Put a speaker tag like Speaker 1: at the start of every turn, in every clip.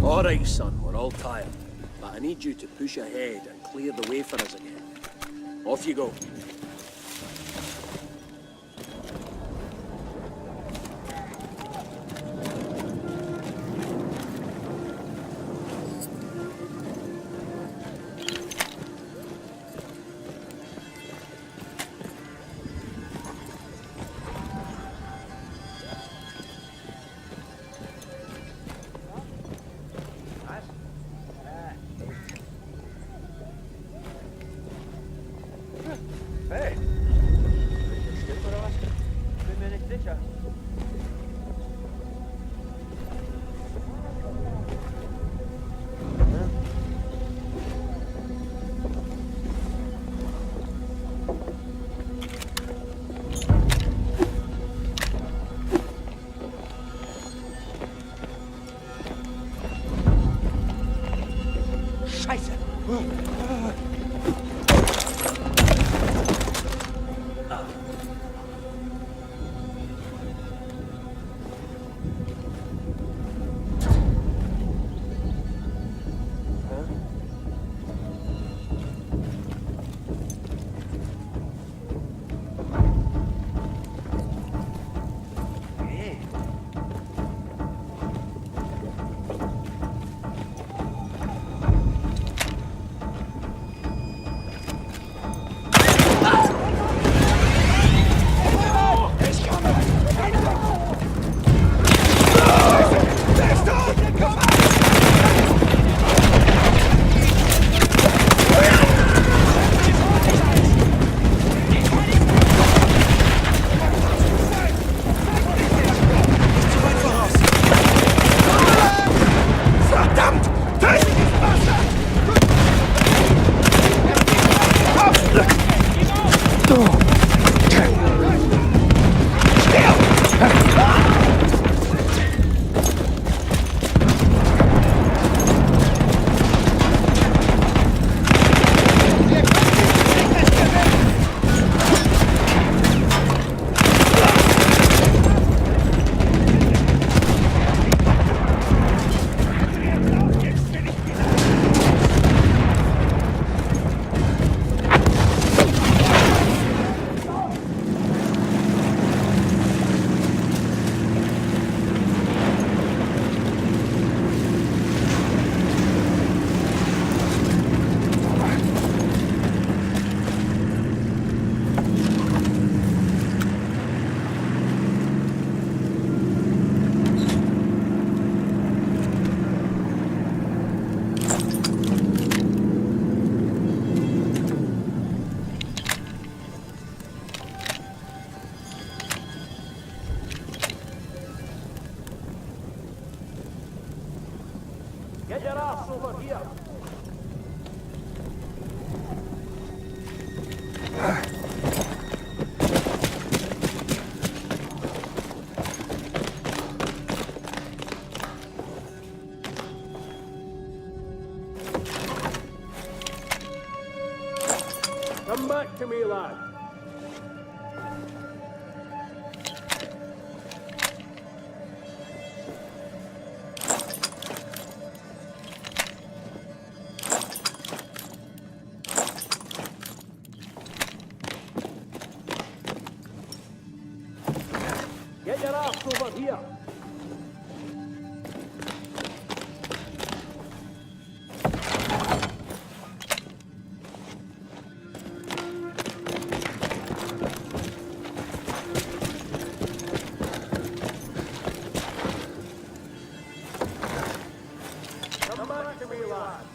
Speaker 1: All right, son, we're all tired. But I need you to push ahead and clear the way for us again. Off you go.
Speaker 2: Hey! Stil voor ons. Ik ben niet sicher.
Speaker 1: Scheiße!
Speaker 2: Get your ass over here!
Speaker 1: Come back to me, lad.
Speaker 2: Get your ass over here!
Speaker 1: Come back to me, lad.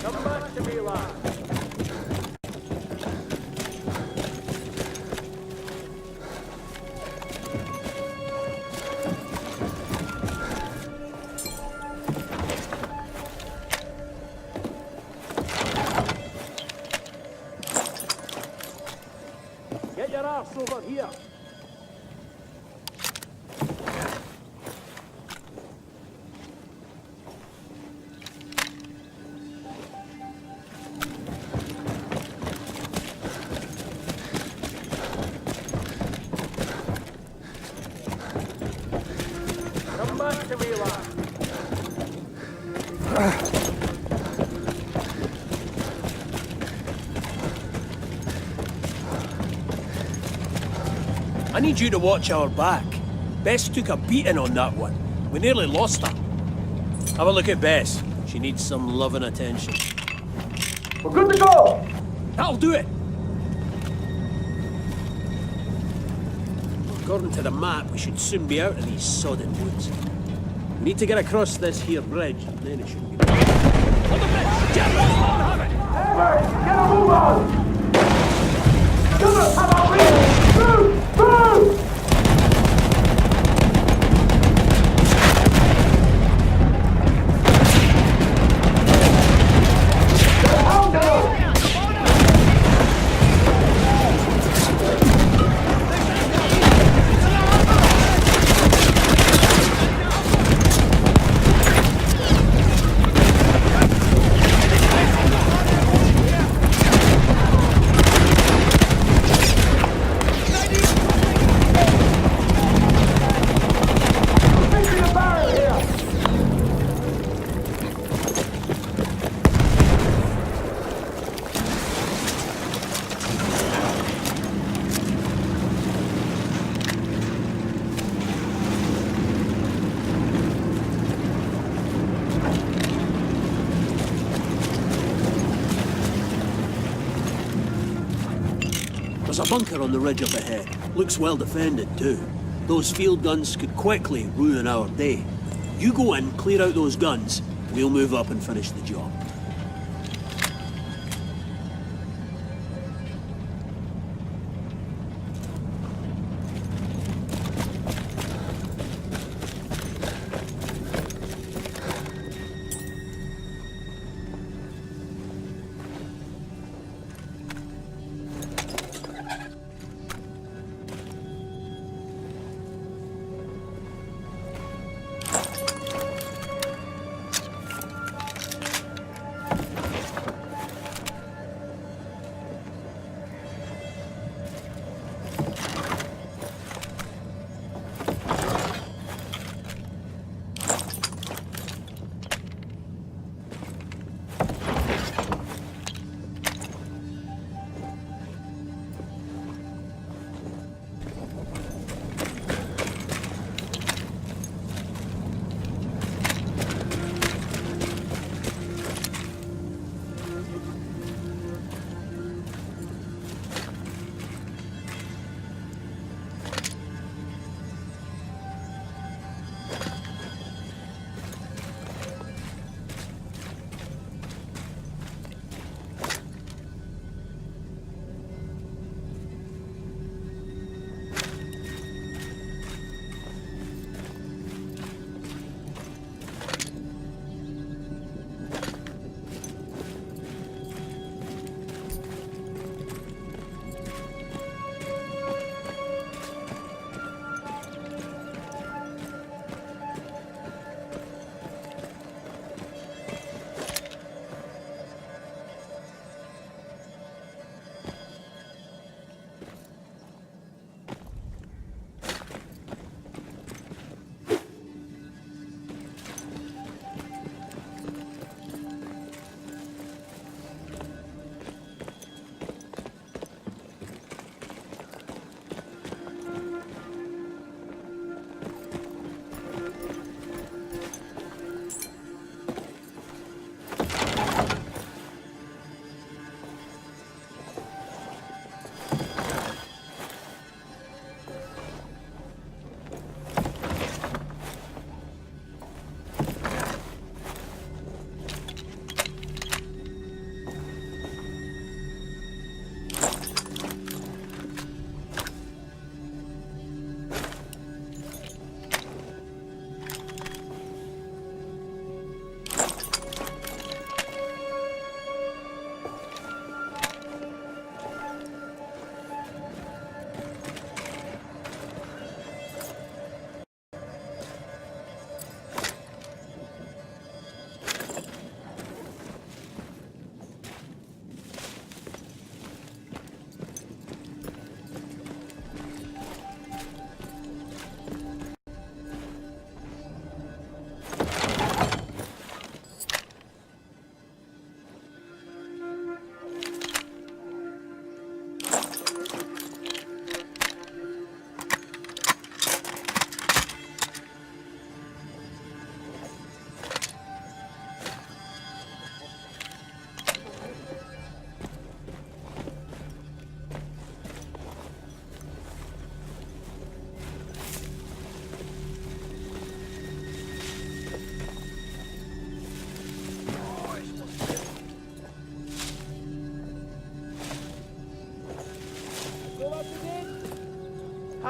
Speaker 1: Come back to me, lad.
Speaker 2: Get your ass over here!
Speaker 1: I need you to watch our back. Bess took a beating on that one. We nearly lost her. Have a look at Bess. She needs some love and attention.
Speaker 3: We're good to go!
Speaker 1: That'll do it! According to the map, we should soon be out of these sodden woods. We need to get across this here bridge, and then it shouldn't be... On the bridge! Get have it!
Speaker 3: Hey, get a move on! Do it! How about we? Move! Move!
Speaker 1: There's a bunker on the ridge up ahead. Looks well defended, too. Those field guns could quickly ruin our day. You go in, clear out those guns. We'll move up and finish the job.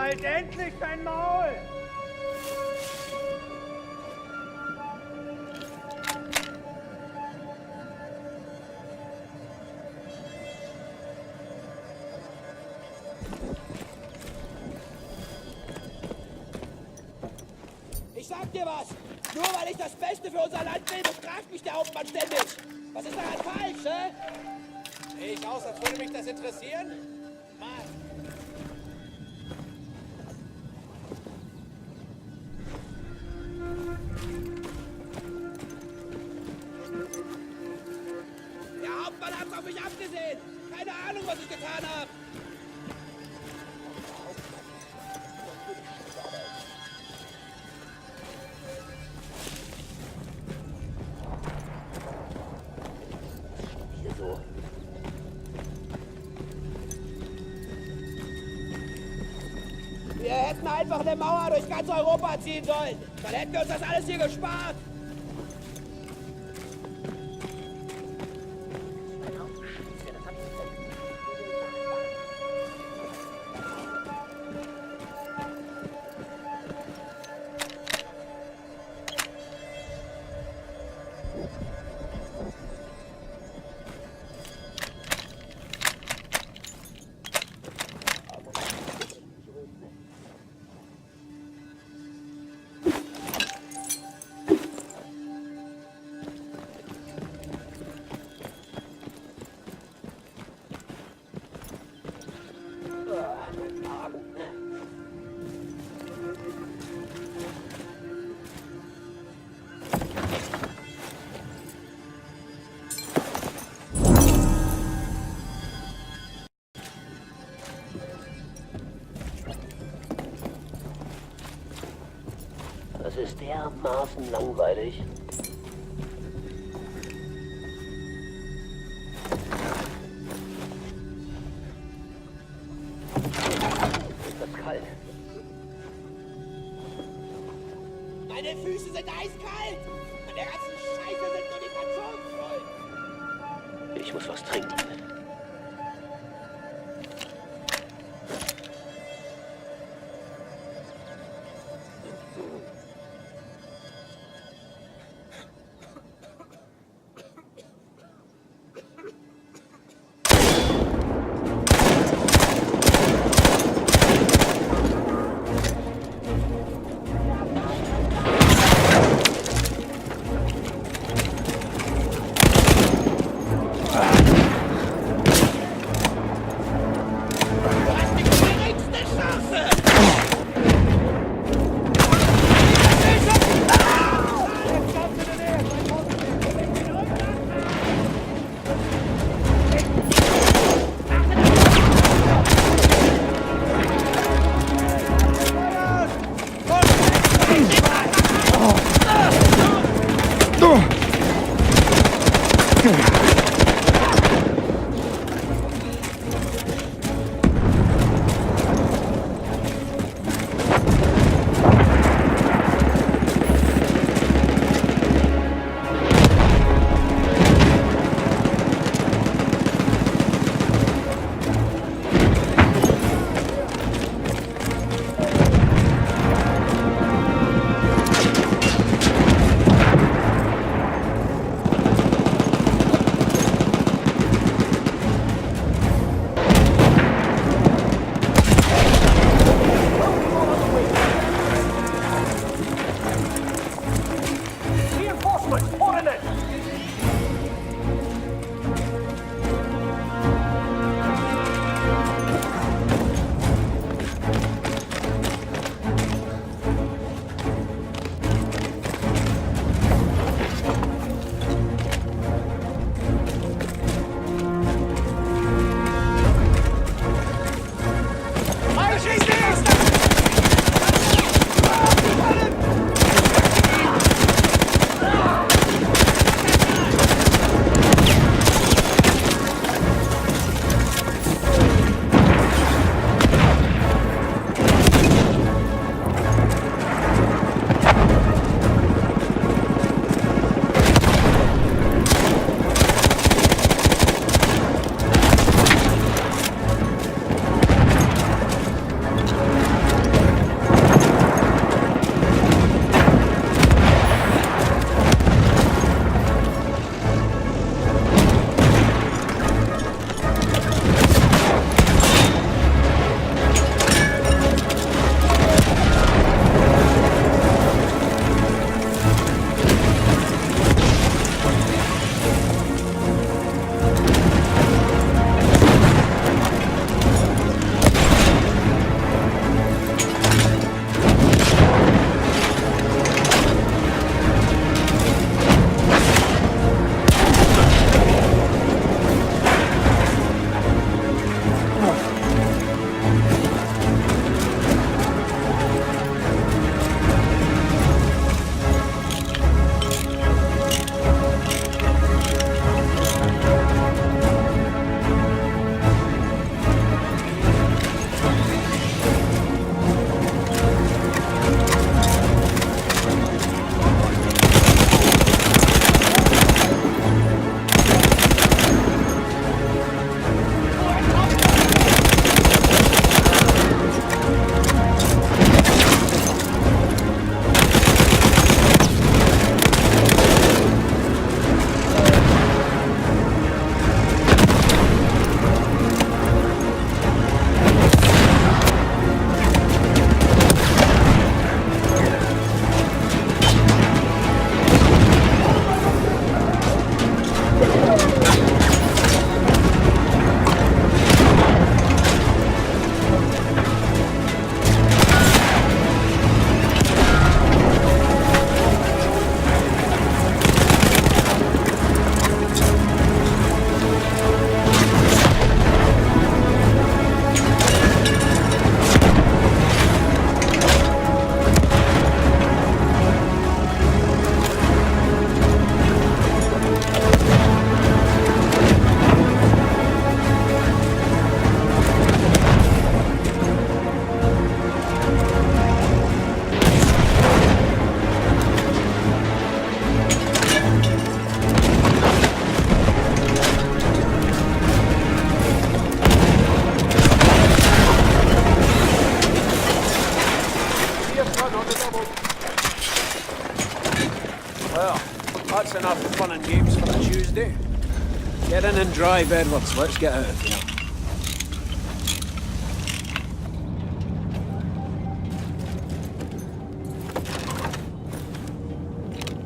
Speaker 3: Halt endlich dein Maul!
Speaker 4: Ich sag dir was! Nur weil ich das Beste für unser Land will, bestraft mich der Hauptmann ständig! Was ist daran falsch, hä? Sehe ich aus, als würde mich das interessieren? Mann! Der Hauptmann hat auf mich abgesehen! Keine Ahnung, was ich getan habe! Wir hätten einfach eine Mauer durch ganz Europa ziehen sollen. Dann hätten wir uns das alles hier gespart.
Speaker 5: Das ist dermaßen langweilig. Ist das kalt?
Speaker 4: Meine Füße sind eiskalt. An der ganzen Scheiße sind nur die Patronen voll.
Speaker 5: Ich muss was trinken.
Speaker 1: That's enough fun and games for a Tuesday. Get in and drive, Edwards. Let's get out of here.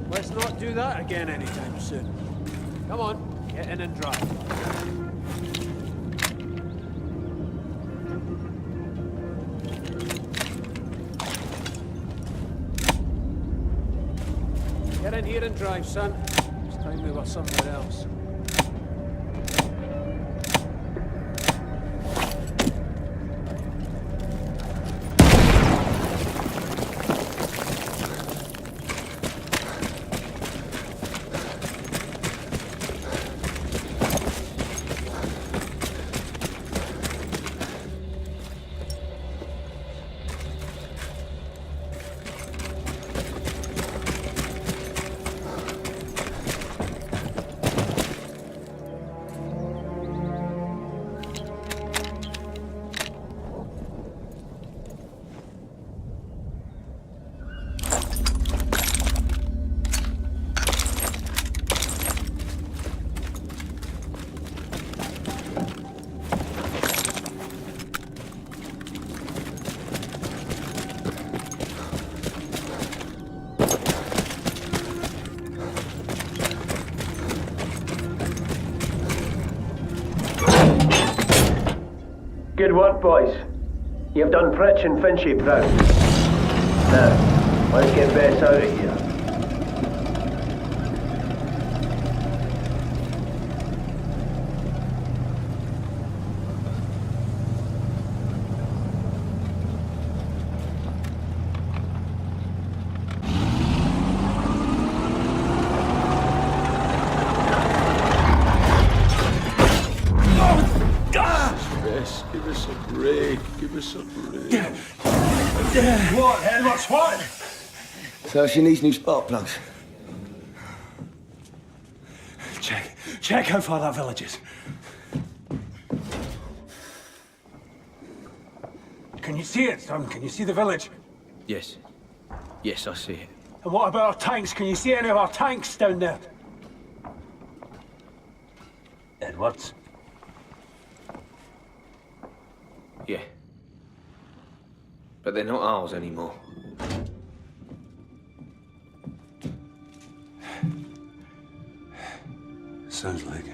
Speaker 1: Let's not do that again anytime soon. Come on, get in and drive. Get in here and drive, son. It's time we were somewhere else.
Speaker 6: Good work, boys. You've done Pritch and Finchy proud. Now, let's get Bess out of here.
Speaker 3: Give us a break. Give us a break.
Speaker 7: What, Edwards, what?
Speaker 8: So she needs new spark plugs.
Speaker 7: Check how far that village is. Can you see it, son? Can you see the village?
Speaker 8: Yes. Yes, I see it.
Speaker 7: And what about our tanks? Can you see any of our tanks down there? Edwards?
Speaker 8: Yeah. But they're not ours anymore.
Speaker 7: Sounds like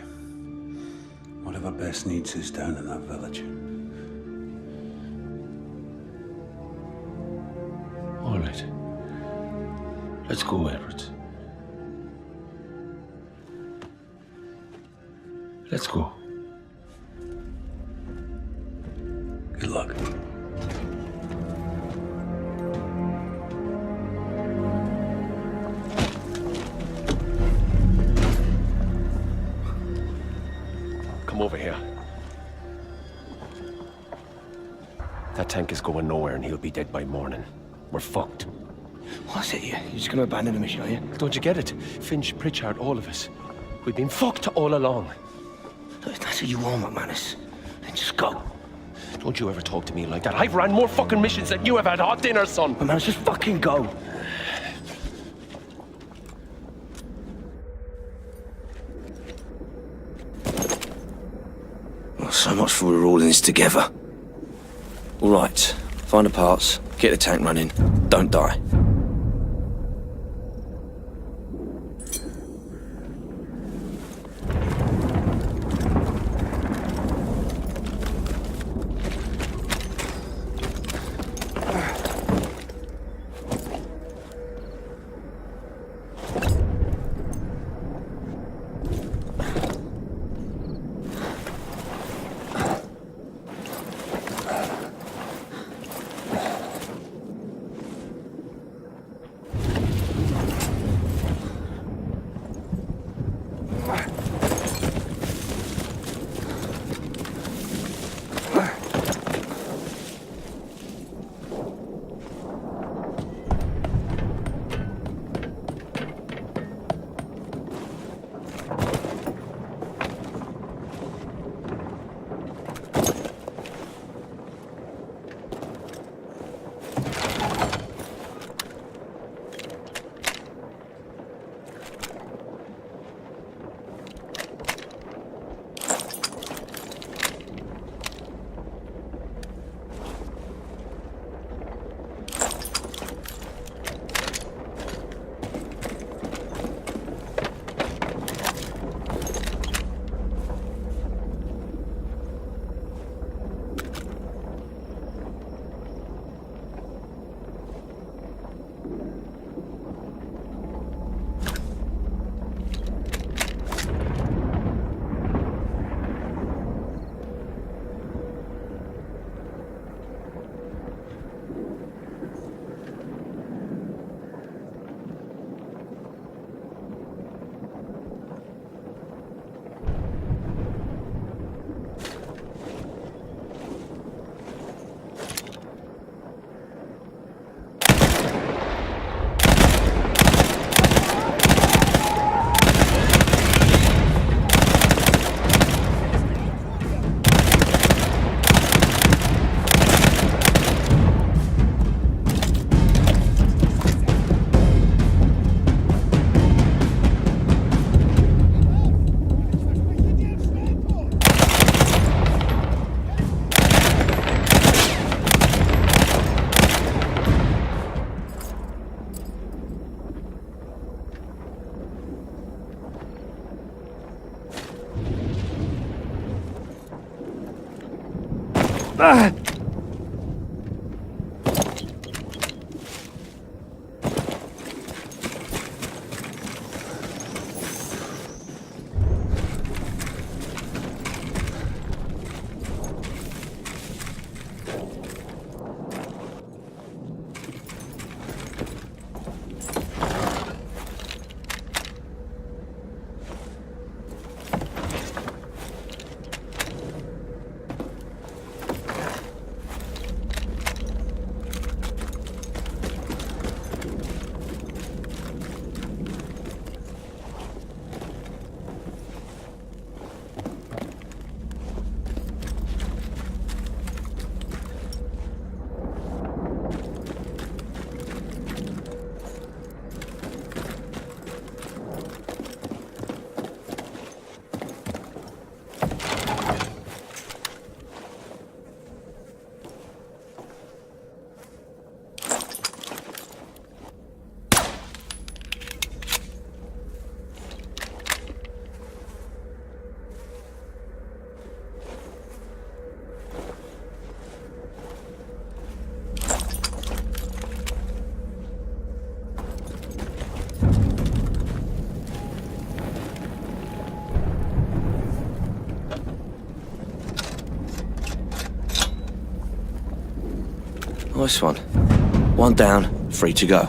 Speaker 7: whatever Bess needs is down in that village.
Speaker 3: All right. Let's go, Edwards. Let's go. Good luck.
Speaker 9: Come over here. That tank is going nowhere and he'll be dead by morning. We're fucked.
Speaker 8: What's it here? You're just gonna abandon the mission, are you?
Speaker 9: Don't you get it? Finch, Pritchard, all of us. We've been fucked all along.
Speaker 8: Look, if that's what you want, McManus, then just go.
Speaker 9: Don't you ever talk to me like that. I've ran more fucking missions than you have had hot dinner, son.
Speaker 8: McManus, just fucking go. Well, so much for we're all in this together. All right, find the parts, get the tank running, don't die. Nice one. One down, free to go.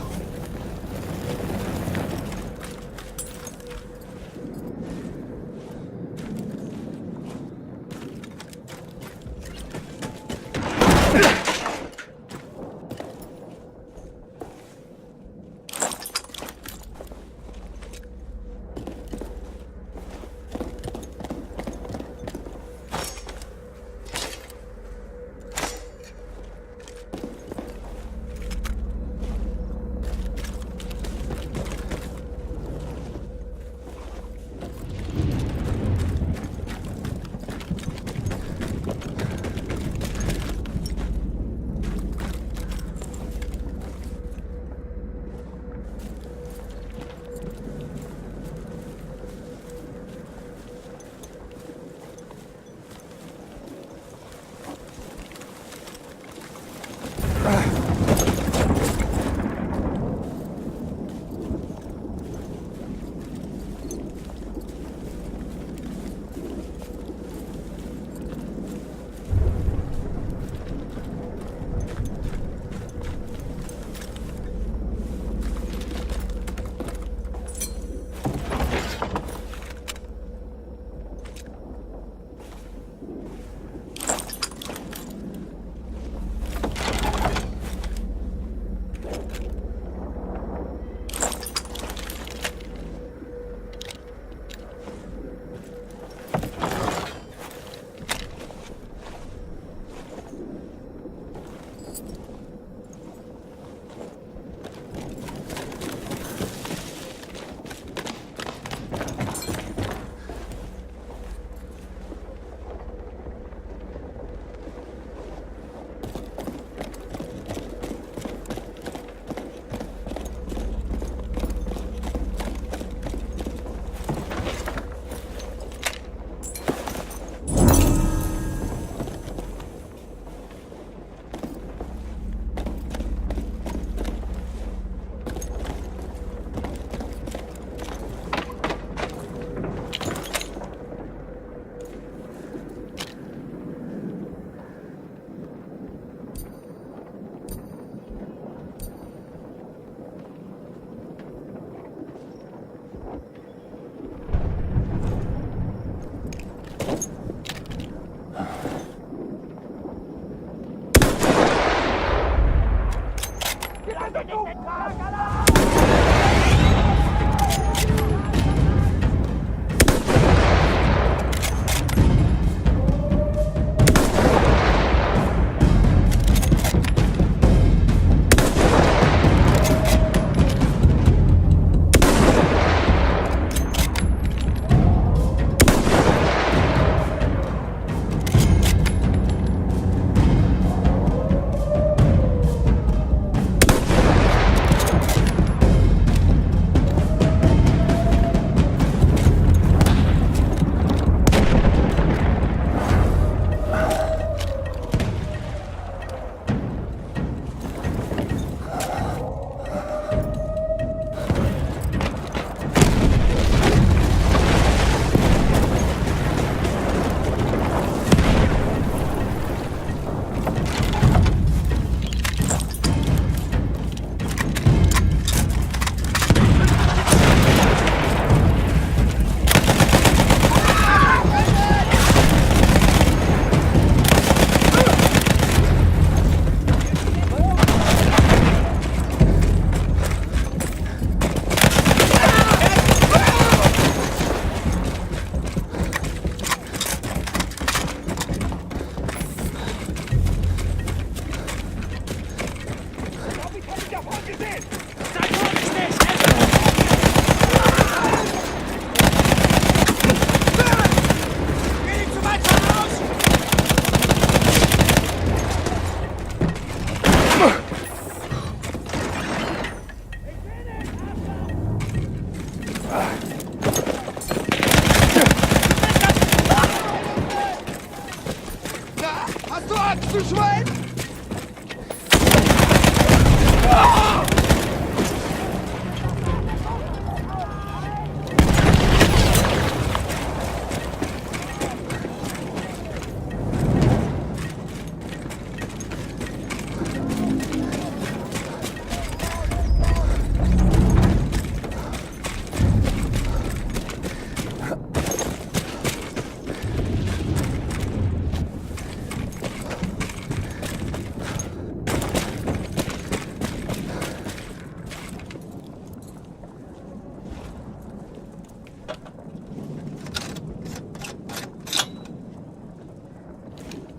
Speaker 4: du Schwein!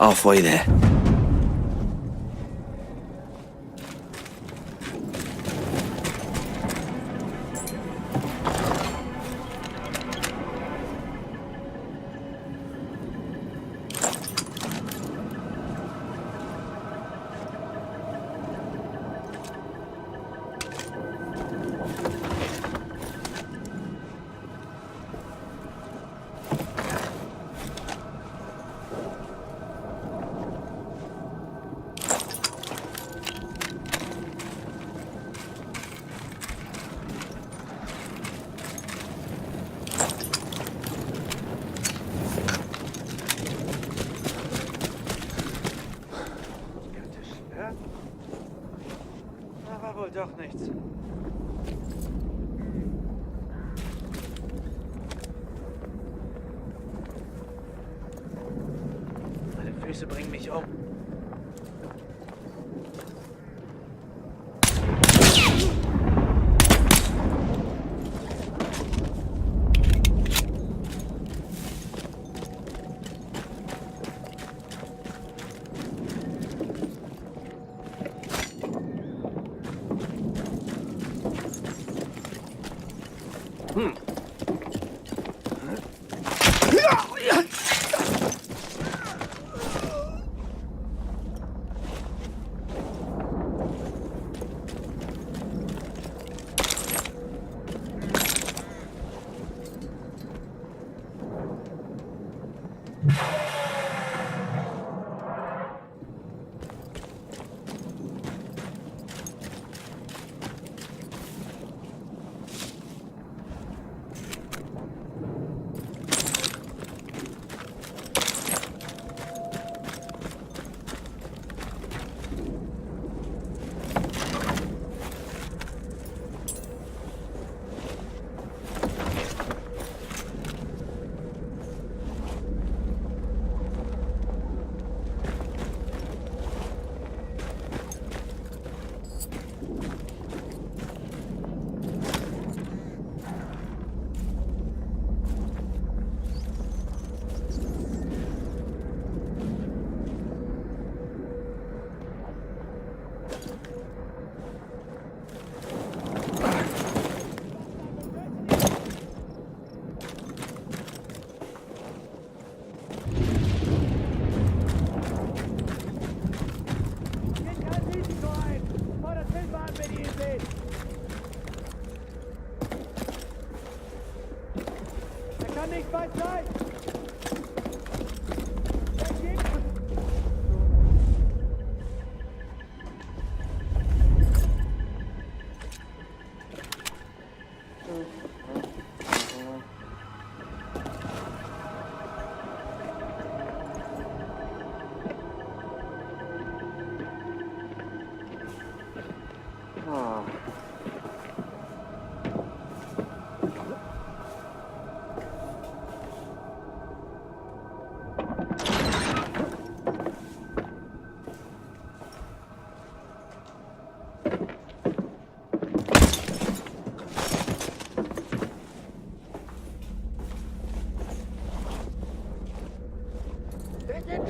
Speaker 8: Halfway there.
Speaker 2: War wohl doch nichts. Meine Füße bringen mich um.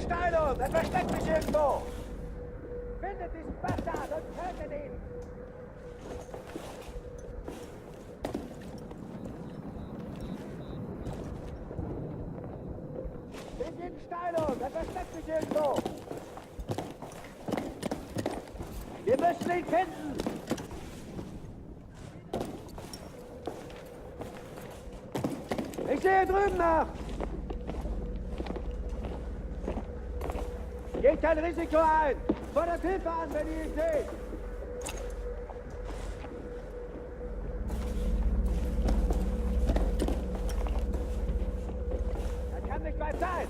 Speaker 4: Steilung! Er versteckt sich irgendwo! Findet diesen Bastard und tötet ihn! Sind in Steilung! Er versteckt sich irgendwo! Wir müssen ihn finden! Ich sehe drüben nach! Geht kein Risiko ein! Fordert Hilfe an, wenn ihr ihn seht! Er kann nicht weit sein!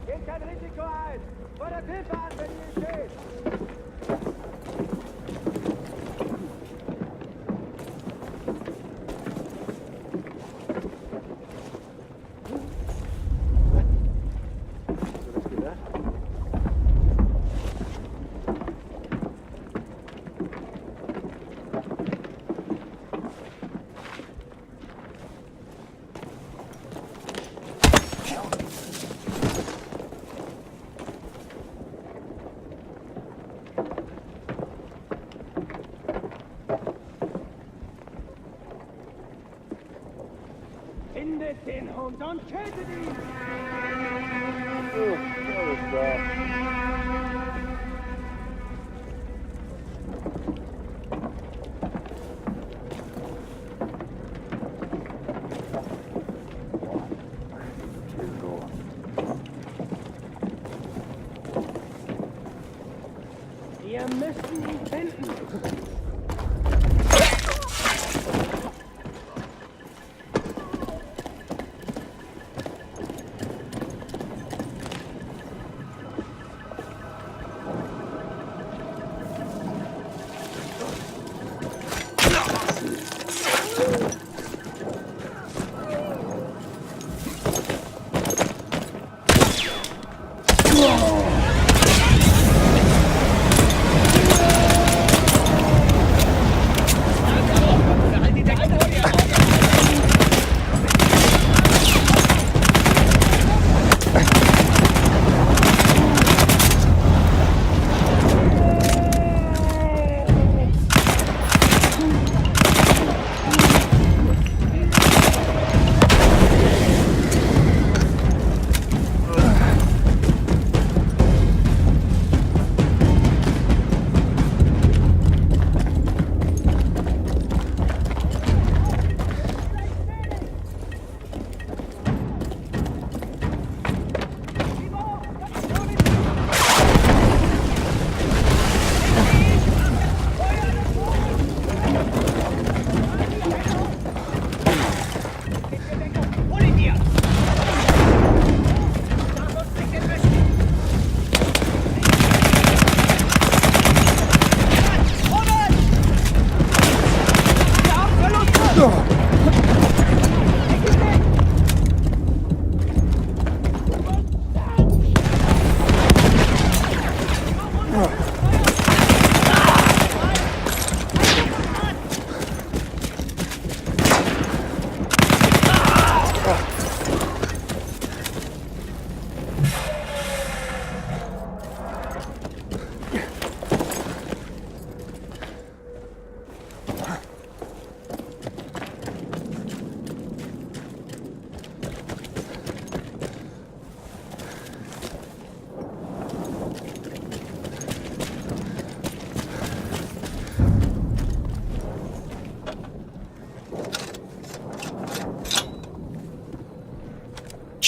Speaker 4: Geht kein Risiko ein! Fordert Hilfe an, wenn ihr ihn seht! Findet den Hund und tötet ihn! Wir müssen ihn finden!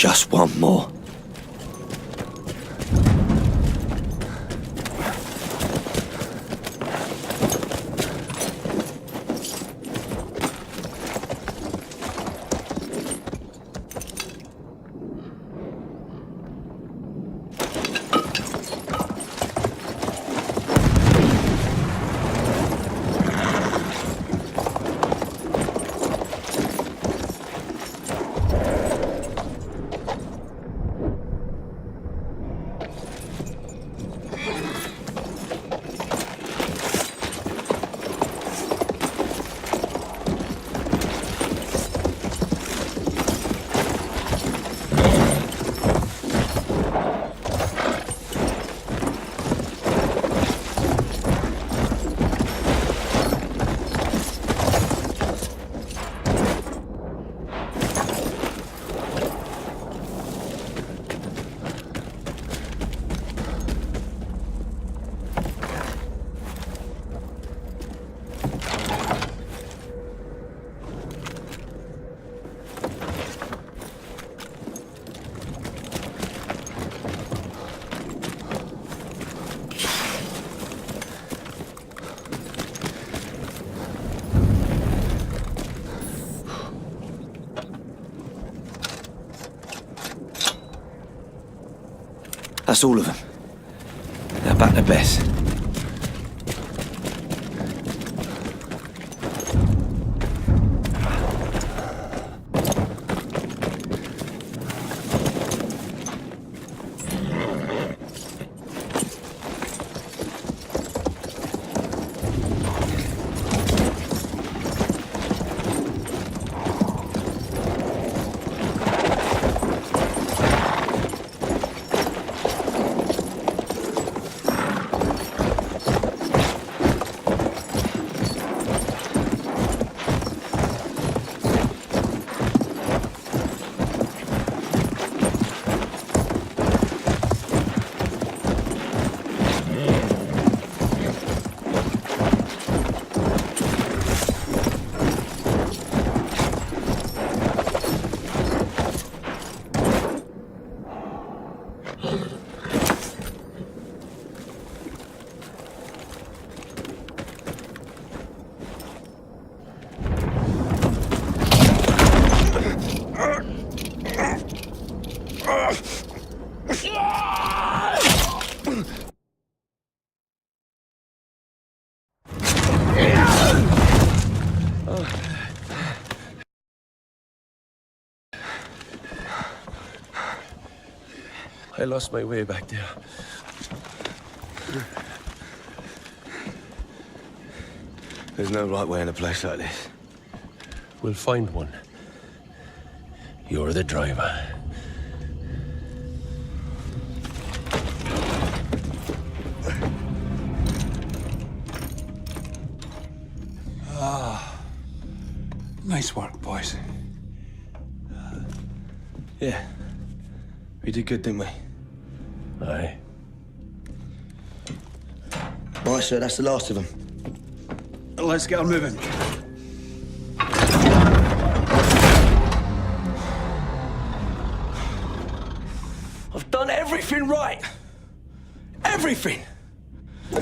Speaker 8: Just one more. That's all of them. Now back to Bess.
Speaker 9: I lost my way back there.
Speaker 8: There's no right way in a place like this.
Speaker 9: We'll find one. You're the driver.
Speaker 7: Nice work, boys.
Speaker 8: Yeah. We did good, didn't we?
Speaker 9: Aye.
Speaker 8: Right, sir, that's the last of them.
Speaker 7: Let's get her moving.
Speaker 8: I've done everything right. Everything. My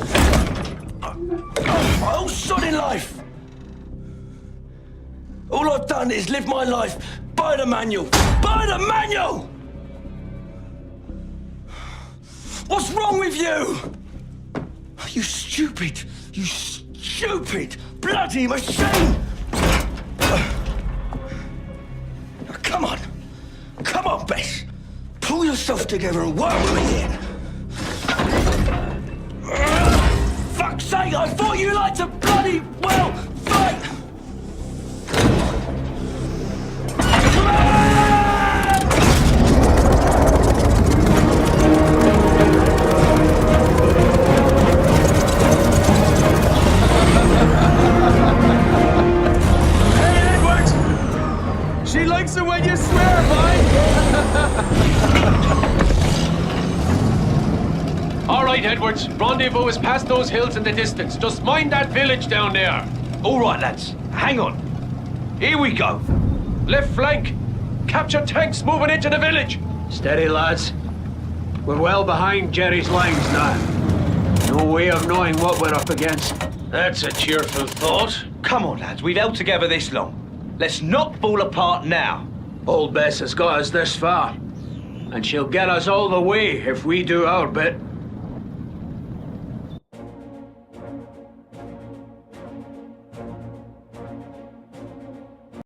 Speaker 8: whole sodding life. All I've done is live my life by the manual. By the manual! What's wrong with you? You stupid bloody machine! Come on. Come on, Bess. Pull yourself together and work with me here. Fuck's sake, I thought you liked to bloody well fight!
Speaker 3: She likes it when you swear, boy!
Speaker 10: All right, Edwards. Rendezvous is past those hills in the distance. Just mind that village down there.
Speaker 11: All right, lads. Hang on. Here we go.
Speaker 10: Left flank. Capture tanks moving into the village.
Speaker 1: Steady, lads. We're well behind Jerry's lines now. No way of knowing what we're up against.
Speaker 11: That's a cheerful thought. Come on, lads. We've held together this long. Let's not fall apart now.
Speaker 1: Old Bess has got us this far. And she'll get us all the way if we do our bit.